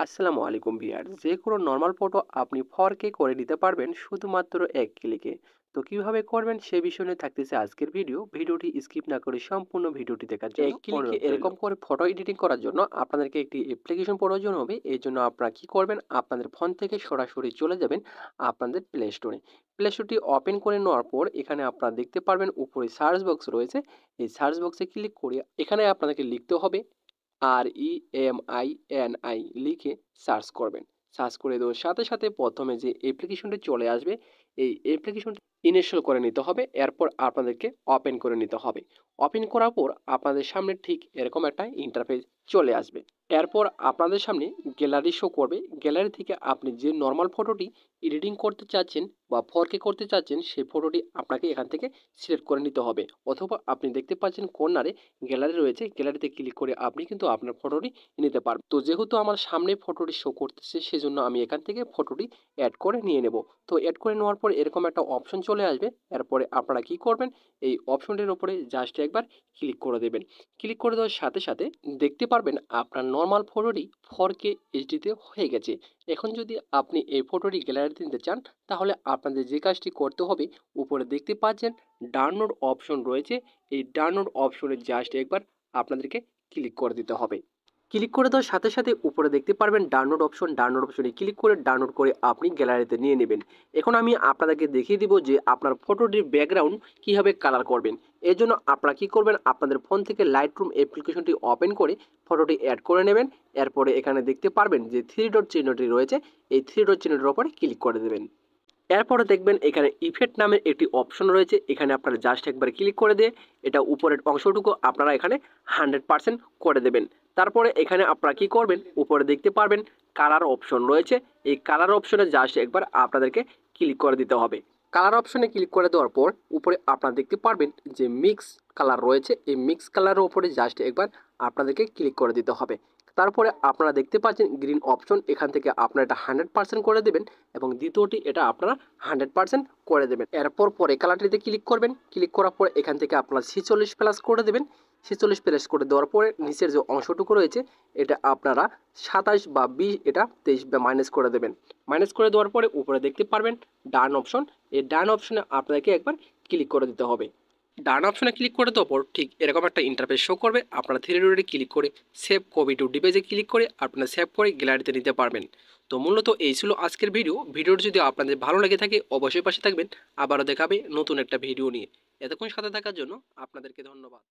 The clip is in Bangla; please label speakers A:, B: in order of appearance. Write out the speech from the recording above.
A: আসসালামু আলাইকুম ভিউয়ার, যে কোনো নর্মাল ফটো আপনি 4K করে নিতে পারবেন শুধুমাত্র এক ক্লিকে। তো কিভাবে করবেন সে বিষয় নিয়ে থাকতেছে আজকের ভিডিওটি স্কিপ না করে সম্পূর্ণ ভিডিওটি দেখার জন্য এক ক্লিকে অনুরোধ রইল। এরকম করে ফটো এডিটিং করার জন্য আপনাদেরকে একটি অ্যাপ্লিকেশন প্রয়োজন হবে। এই জন্য আপনারা কি করবেন, আপনাদের ফোন থেকে সরাসরি চলে যাবেন আপনাদের প্লে স্টোরটি ওপেন করে নেওয়ার পর এখানে আপনারা দেখতে পারবেন উপরে সার্চ বক্স রয়েছে। এই সার্চ বক্সে ক্লিক করে এখানে আপনাদেরকে লিখতে হবে REMINI লিখে সার্চ করবেন। সার্চ করে দেওয়ার সাথে সাথে প্রথমে যে অ্যাপ্লিকেশনটি চলে আসবে, এই অ্যাপ্লিকেশনটি ইনস্টল করে নিতে হবে। এরপর আপনাদেরকে ওপেন করে নিতে হবে। ওপেন করার পর আপনাদের সামনে ঠিক এরকম একটা ইন্টারফেস চলে আসবে। এরপর আপনাদের সামনে গ্যালারি শো করবে। গ্যালারি থেকে আপনি যে নর্মাল ফটোটি এডিটিং করতে চাচ্ছেন বা 4K করতে চাচ্ছেন সেই ফটোটি আপনাকে এখান থেকে সিলেক্ট করে নিতে হবে। অথবা আপনি দেখতে পাচ্ছেন কর্নারে গ্যালারি রয়েছে, গ্যালারিতে ক্লিক করে আপনি কিন্তু আপনার ফটোটি নিতে পারবেন। তো যেহেতু আমার সামনে ফটোটি শো করতেছে সেজন্য আমি এখান থেকে ফটোটি অ্যাড করে নিয়ে নেব। তো অ্যাড করে নেওয়ার পর এরকম একটা অপশন চলে আসবে। এরপরে আপনারা কি করবেন, এই অপশনটির উপরে জাস্ট একবার ক্লিক করে দেবেন। ক্লিক করে দেওয়ার সাথে সাথে দেখতে পারবেন আপনার নর্মাল ফটোটি 4K এইচডিতে হয়ে গেছে। এখন যদি আপনি এই ফটোটি গ্যালারিতে নিতে চান তাহলে আপনাদের যে কাজটি করতে হবে, উপরে দেখতে পাচ্ছেন ডাউনলোড অপশন রয়েছে। এই ডাউনলোড অপশনে জাস্ট একবার আপনাদেরকে ক্লিক করে দিতে হবে। ক্লিক করে দেওয়ার সাথে সাথে উপরে দেখতে পারবেন ডাউনলোড অপশনে ক্লিক করে ডাউনলোড করে আপনি গ্যালারিতে নিয়ে নেবেন। এখন আমি আপনাদেরকে দেখিয়ে দিব যে আপনার ফটোটির ব্যাকগ্রাউন্ড কীভাবে কালার করবেন। এর জন্য আপনারা কী করবেন, আপনাদের ফোন থেকে লাইটরুম অ্যাপ্লিকেশনটি ওপেন করে ফটোটি অ্যাড করে নেবেন। এরপরে এখানে দেখতে পারবেন যে 3 ডট চিহ্নটি রয়েছে, এই 3 ডট চিহ্নটির ওপরে ক্লিক করে দেবেন। এরপরে দেখবেন এখানে ইফেক্ট নামের একটি অপশন রয়েছে, এখানে আপনারা জাস্ট একবার ক্লিক করে দিয়ে এটা উপরের অংশটুকু আপনারা এখানে 100% করে দেবেন। তারপরে এখানে আপনারা কি করবেন, উপরে দেখতে পারবেন কালার অপশন রয়েছে, এই কালার অপশনে জাস্ট একবার আপনাদেরকে ক্লিক করে দিতে হবে। কালার অপশনে ক্লিক করে দেওয়ার পর উপরে আপনারা দেখতে পারবেন যে মিক্স কালার রয়েছে, এই মিক্স কালারের উপরে জাস্ট একবার আপনাদেরকে ক্লিক করে দিতে হবে। তারপরে আপনারা দেখতে পাচ্ছেন গ্রিন অপশন, এখান থেকে আপনারা এটা 100% করে দেবেন এবং দ্বিতীয়টি এটা আপনারা 100% করে দেবেন। এরপর পরে কালারটিতে ক্লিক করবেন। ক্লিক করার পর এখান থেকে আপনারা 46+ করে দেবেন। 46+ করে দেওয়ার পরে নিচের যে অংশটুকু রয়েছে এটা আপনারা 27 বা 20, এটা 23 বা মাইনাস করে দেবেন। মাইনাস করে দেওয়ার পরে উপরে দেখতে পারবেন ডান অপশন, এই ডান অপশনে আপনাদেরকে একবার ক্লিক করে দিতে হবে। ডান অপশনে ক্লিক করে দেওয়ার পর ঠিক এরকম একটা ইন্টারফেস শো করবে। আপনারা 3 ডটে ক্লিক করে সেভ কপি টু ডিভাইসে ক্লিক করে আপনারা সেভ করে গ্যালারিতে নিতে পারবেন। তো মূলত এই ছিল আজকের ভিডিওটি যদি আপনাদের ভালো লেগে থাকে অবশ্যই পাশে থাকবেন। আবারও দেখাবে নতুন একটা ভিডিও নিয়ে। এতক্ষণ সাথে থাকার জন্য আপনাদেরকে ধন্যবাদ।